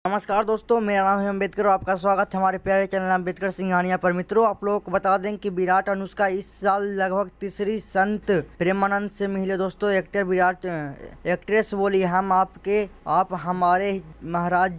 नमस्कार दोस्तों, मेरा नाम है अम्बेडकर और आपका स्वागत है हमारे प्यारे चैनल अम्बेडकर सिंघानिया पर। मित्रों, आप लोगों को बता दें कि विराट अनुष्का इस साल लगभग तीसरी संत प्रेमानंद से मिले। दोस्तों, एक्ट्रेस बोली, आप हमारे महाराज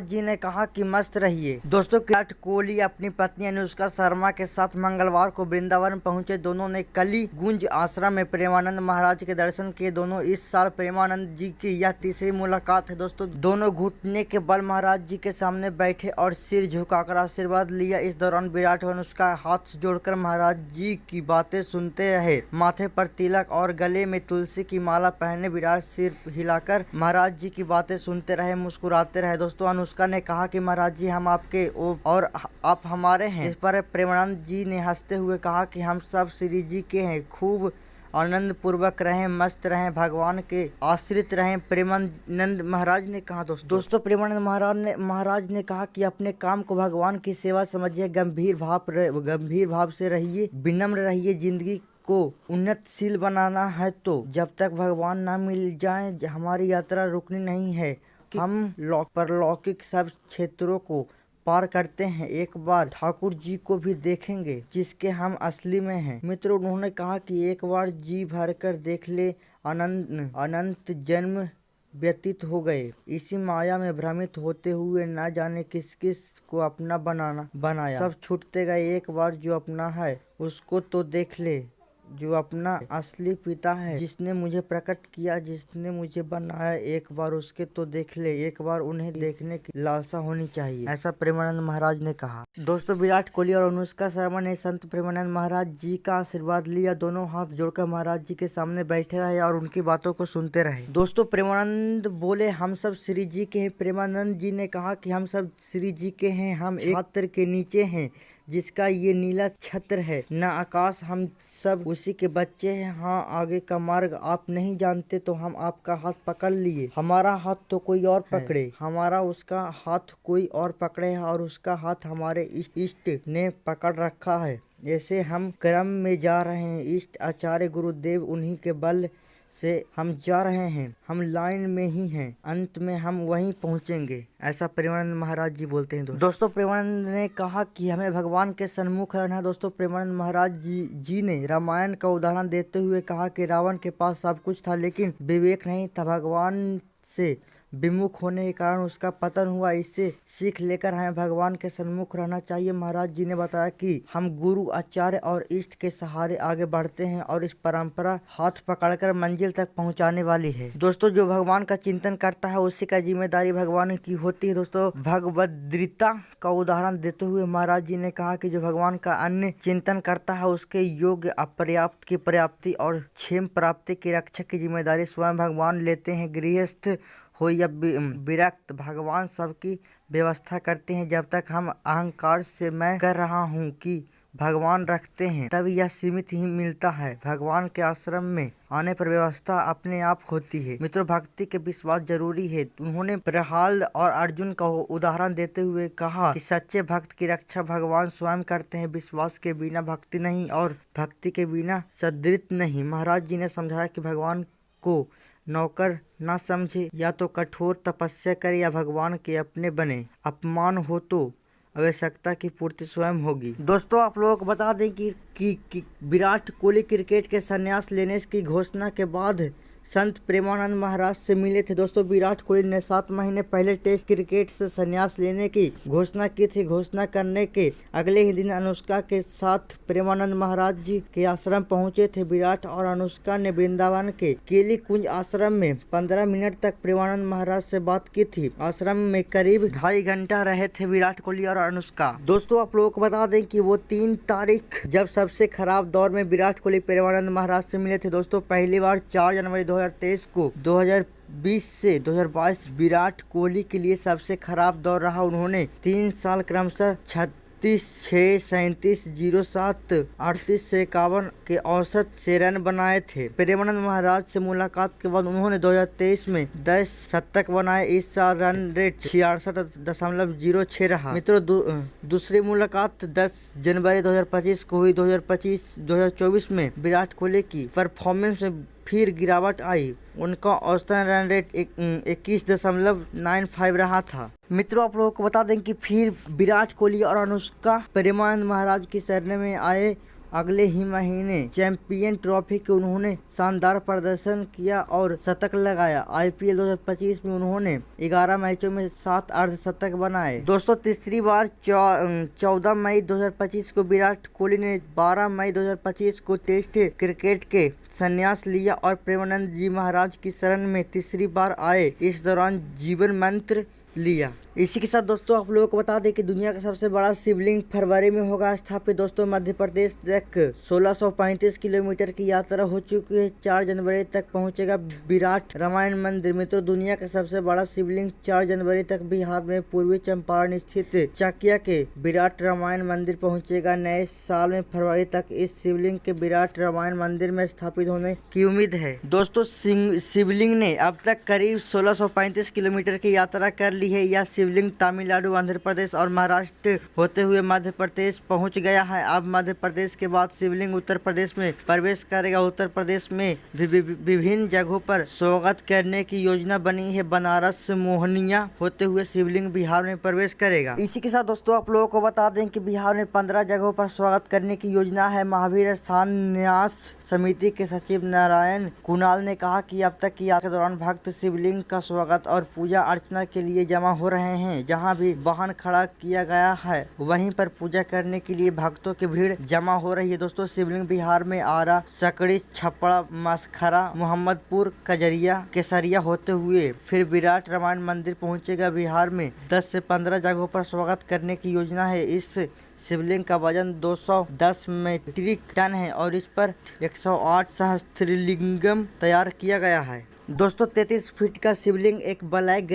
जी ने कहा कि मस्त रहिए। दोस्तों, विराट कोहली अपनी पत्नी अनुष्का शर्मा के साथ मंगलवार को वृंदावन पहुंचे। दोनों ने कली गुंज आश्रम में प्रेमानंद महाराज के दर्शन किए। दोनों इस साल प्रेमानंद जी की यह तीसरी मुलाकात है। दोस्तों, दोनों घुटने के बल महाराज जी के सामने बैठे और सिर झुकाकर आशीर्वाद लिया। इस दौरान विराट और अनुष्का हाथ जोड़कर महाराज जी की बातें सुनते रहे। माथे पर तिलक और गले में तुलसी की माला पहने विराट सिर हिलाकर महाराज जी की बातें सुनते रहे, मुस्कुराते रहे। दोस्तों, अनुष्का ने कहा कि महाराज जी, हम आपके और आप हमारे हैं। इस पर प्रेमानंद जी ने हंसते हुए कहा कि हम सब श्री जी के हैं। खूब आनंद पूर्वक रहें, मस्त रहें, भगवान के आश्रित रहें, प्रेमानंद महाराज ने कहा। दोस्तों, प्रेमानंद महाराज ने कहा कि अपने काम को भगवान की सेवा समझिए, गंभीर भाव से रहिए, विनम्र रहिए। जिंदगी को उन्नतशील बनाना है तो जब तक भगवान ना मिल जाए हमारी यात्रा रुकनी नहीं है। हम परलौकिक सब क्षेत्रों को पार करते हैं, एक बार ठाकुर जी को भी देखेंगे जिसके हम असली में हैं। मित्रों, उन्होंने कहा कि एक बार जी भर कर देख ले, अनंत जन्म व्यतीत हो गए। इसी माया में भ्रमित होते हुए न जाने किस किस को अपना बनाया। सब छूटते गए, एक बार जो अपना है उसको तो देख ले, जो अपना असली पिता है, जिसने मुझे प्रकट किया, जिसने मुझे बनाया, एक बार उसके तो देख ले। एक बार उन्हें देखने की लालसा होनी चाहिए, ऐसा प्रेमानंद महाराज ने कहा। दोस्तों, विराट कोहली और अनुष्का शर्मा ने संत प्रेमानंद महाराज जी का आशीर्वाद लिया। दोनों हाथ जोड़कर महाराज जी के सामने बैठे रहे और उनकी बातों को सुनते रहे। दोस्तों, प्रेमानंद बोले, हम सब श्री जी के हैं। प्रेमानंद जी ने कहा कि हम सब श्री जी के हैं। हम एक छत्र के नीचे हैं जिसका ये नीला छत्र है, न आकाश। हम सब उसी के बच्चे हैं। हाँ, आगे का मार्ग आप नहीं जानते तो हम आपका हाथ पकड़ लिए। हमारा हाथ तो कोई और पकड़े, हमारा उसका हाथ कोई और पकड़े और उसका हाथ हमारे इष्ट ने पकड़ रखा है। ऐसे हम क्रम में जा रहे हैं। इष्ट आचार्य गुरुदेव, उन्हीं के बल से हम जा रहे हैं। हम लाइन में ही हैं, अंत में हम वहीं पहुंचेंगे, ऐसा प्रेमानंद महाराज जी बोलते हैं। दोस्तों, प्रेमानंद ने कहा कि हमें भगवान के सन्मुख रहना है। दोस्तों, प्रेमानंद महाराज जी ने रामायण का उदाहरण देते हुए कहा कि रावण के पास सब कुछ था लेकिन विवेक नहीं था। भगवान से विमुख होने के कारण उसका पतन हुआ। इससे सीख लेकर हमें भगवान के सन्मुख रहना चाहिए। महाराज जी ने बताया कि हम गुरु, आचार्य और इष्ट के सहारे आगे बढ़ते हैं और इस परंपरा हाथ पकड़कर मंजिल तक पहुंचाने वाली है। दोस्तों, जो भगवान का चिंतन करता है उसी का जिम्मेदारी भगवान की होती है। दोस्तों, भगवद्गीता का उदाहरण देते हुए महाराज जी ने कहा कि जो भगवान का अन्य चिंतन करता है उसके योग्य अपर्याप्त की प्राप्ति और क्षेम प्राप्ति की रक्षा की जिम्मेदारी स्वयं भगवान लेते हैं। गृहस्थ हो या विरक्त, भगवान सबकी व्यवस्था करते हैं। जब तक हम अहंकार से मैं कर रहा हूँ कि भगवान रखते हैं, तब यह सीमित ही मिलता है। भगवान के आश्रम में आने पर व्यवस्था अपने आप होती है। मित्रों, भक्ति के विश्वास जरूरी है। उन्होंने प्रहलाद और अर्जुन का उदाहरण देते हुए कहा कि सच्चे भक्त की रक्षा भगवान स्वयं करते हैं। विश्वास के बिना भक्ति नहीं और भक्ति के बिना सद्वृत्त नहीं। महाराज जी ने समझाया कि भगवान को नौकर न समझे, या तो कठोर तपस्या करे या भगवान के अपने बने। अपमान हो तो आवश्यकता की पूर्ति स्वयं होगी। दोस्तों, आप लोगों को बता दें कि विराट कोहली क्रिकेट के संन्यास लेने की घोषणा के बाद संत प्रेमानंद महाराज से मिले थे। दोस्तों, विराट कोहली ने 7 महीने पहले टेस्ट क्रिकेट से संन्यास लेने की घोषणा की थी। घोषणा करने के अगले ही दिन अनुष्का के साथ प्रेमानंद महाराज जी के आश्रम पहुंचे थे। विराट और अनुष्का ने वृंदावन के केली कुंज आश्रम में 15 मिनट तक प्रेमानंद महाराज से बात की थी। आश्रम में करीब 2.5 घंटा रहे थे विराट कोहली और अनुष्का। दोस्तों, आप लोगों को बता दें कि वो 3 तारीख जब सबसे खराब दौर में विराट कोहली प्रेमानंद महाराज से मिले थे। दोस्तों, पहली बार 4 जनवरी 2023 को 2020 से 2022 विराट कोहली के लिए सबसे खराब दौर रहा। उन्होंने 3 साल क्रमशः 36, 6, 37, 07, 38 से 51 के औसत से रन बनाए थे। प्रेमानंद महाराज से मुलाकात के बाद उन्होंने 2023 में 10 शतक बनाए। इस साल रन रेट 66.06 रहा। मित्रों, दूसरी मुलाकात 10 जनवरी 2025 को हुई। 2024 में विराट कोहली की परफॉर्मेंस में फिर गिरावट आई। उनका औसतन रन रेट 21.95 रहा था। मित्रों, आप लोगों को बता दें कि फिर विराट कोहली और अनुष्का प्रेमानंद महाराज की शरण में आए। अगले ही महीने चैंपियन ट्रॉफी के उन्होंने शानदार प्रदर्शन किया और शतक लगाया। आईपीएल 2025 में उन्होंने 11 मैचों में 7 अर्धशतक बनाए। दोस्तों, तीसरी बार 14 मई 2025 को विराट कोहली ने 12 मई 2025 को टेस्ट क्रिकेट के संन्यास लिया और प्रेमानंद जी महाराज की शरण में तीसरी बार आए। इस दौरान जीवन मंत्र लिया। इसी के साथ दोस्तों आप लोगों को बता दें कि दुनिया का सबसे बड़ा शिवलिंग फरवरी में होगा स्थापित। दोस्तों, मध्य प्रदेश तक 1635 किलोमीटर की यात्रा हो चुकी है। 4 जनवरी तक पहुंचेगा विराट रामायण मंदिर। मित्रों, दुनिया का सबसे बड़ा शिवलिंग 4 जनवरी तक बिहार में पूर्वी चंपारण स्थित चकिया के विराट रामायण मंदिर पहुंचेगा। नए साल में फरवरी तक इस शिवलिंग के विराट रामायण मंदिर में स्थापित होने की उम्मीद है। दोस्तों, शिवलिंग ने अब तक करीब 1635 किलोमीटर की यात्रा कर ली है। यह शिवलिंग तमिलनाडु, आंध्र प्रदेश और महाराष्ट्र होते हुए मध्य प्रदेश पहुंच गया है। अब मध्य प्रदेश के बाद शिवलिंग उत्तर प्रदेश में प्रवेश करेगा। उत्तर प्रदेश में विभिन्न जगहों पर स्वागत करने की योजना बनी है। बनारस से मोहनिया होते हुए शिवलिंग बिहार में प्रवेश करेगा। इसी के साथ दोस्तों आप लोगों को बता दें कि बिहार में 15 जगहों पर स्वागत करने की योजना है। महावीर संन्यास समिति के सचिव नारायण कुणाल ने कहा कि अब तक की यात्रा के दौरान भक्त शिवलिंग का स्वागत और पूजा अर्चना के लिए जमा हो रहे हैं। जहां भी वाहन खड़ा किया गया है वहीं पर पूजा करने के लिए भक्तों की भीड़ जमा हो रही है। दोस्तों, शिवलिंग बिहार में आरा, सकड़ी, छपड़ा, मसखरा, मोहम्मदपुर, कजरिया, केसरिया होते हुए फिर विराट रामायण मंदिर पहुंचेगा। बिहार में 10 से 15 जगहों पर स्वागत करने की योजना है। इस शिवलिंग का वजन 210 मीट्रिक टन है और इस पर 108 सहस्त्रलिंगम तैयार किया गया है। दोस्तों, 33 फीट का शिवलिंग एक ब्लैक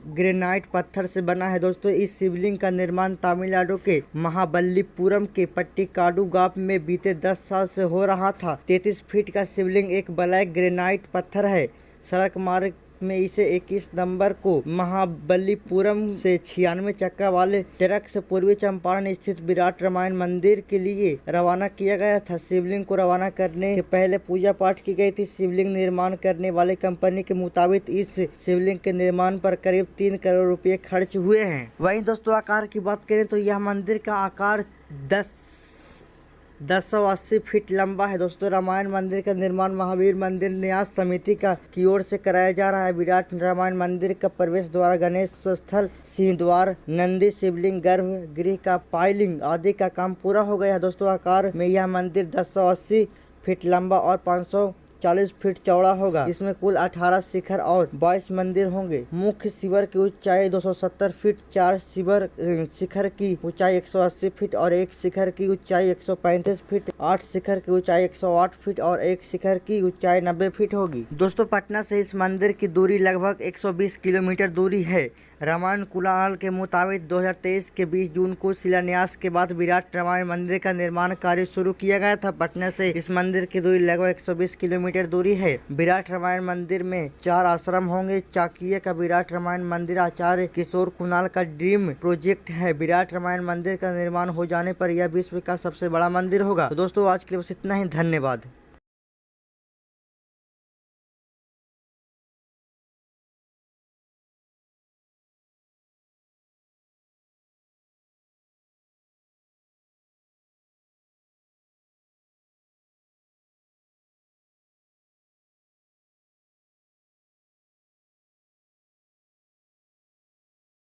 ग्रेनाइट पत्थर से बना है। दोस्तों, इस शिवलिंग का निर्माण तमिलनाडु के महाबलीपुरम के पट्टिकाडु गांव में बीते 10 साल से हो रहा था। 33 फीट का शिवलिंग एक ब्लैक ग्रेनाइट पत्थर है। सड़क मार्ग में इसे 21 नवंबर को महाबलीपुरम से 96 चक्का वाले ट्रक से पूर्वी चंपारण स्थित विराट रामायण मंदिर के लिए रवाना किया गया था। शिवलिंग को रवाना करने से पहले पूजा पाठ की गई थी। शिवलिंग निर्माण करने वाले कंपनी के मुताबिक इस शिवलिंग के निर्माण पर करीब 3 करोड़ रुपए खर्च हुए हैं। वहीं दोस्तों, आकार की बात करें तो यह मंदिर का आकार 1080 फीट लंबा है। दोस्तों, रामायण मंदिर का निर्माण महावीर मंदिर न्यास समिति की ओर से कराया जा रहा है। विराट रामायण मंदिर का प्रवेश द्वार, गणेश स्थल, सिंह द्वार, नंदी, शिवलिंग, गर्भगृह का पाइलिंग आदि का काम पूरा हो गया है। दोस्तों, आकार में यह मंदिर 1080 फीट लंबा और 540 फीट चौड़ा होगा। इसमें कुल 18 शिखर और 22 मंदिर होंगे। मुख्य शिखर की ऊंचाई 270 फीट, 4 शिखर की ऊंचाई 180 फीट और एक शिखर की ऊंचाई 135 फीट, 8 शिखर की ऊंचाई 108 फीट और एक शिखर की ऊंचाई 90 फीट होगी। दोस्तों, पटना से इस मंदिर की दूरी लगभग 120 किलोमीटर दूरी है। रामायण कुणाल के मुताबिक 2023 के 20 जून को शिलान्यास के बाद विराट रामायण मंदिर का निर्माण कार्य शुरू किया गया था। पटना से इस मंदिर की दूरी लगभग 120 किलोमीटर दूरी है। विराट रामायण मंदिर में 4 आश्रम होंगे। चाकिया का विराट रामायण मंदिर आचार्य किशोर कुणाल का ड्रीम प्रोजेक्ट है। विराट रामायण मंदिर का निर्माण हो जाने पर यह विश्व का सबसे बड़ा मंदिर होगा। तो दोस्तों, आज के लिए बस इतना ही। धन्यवाद।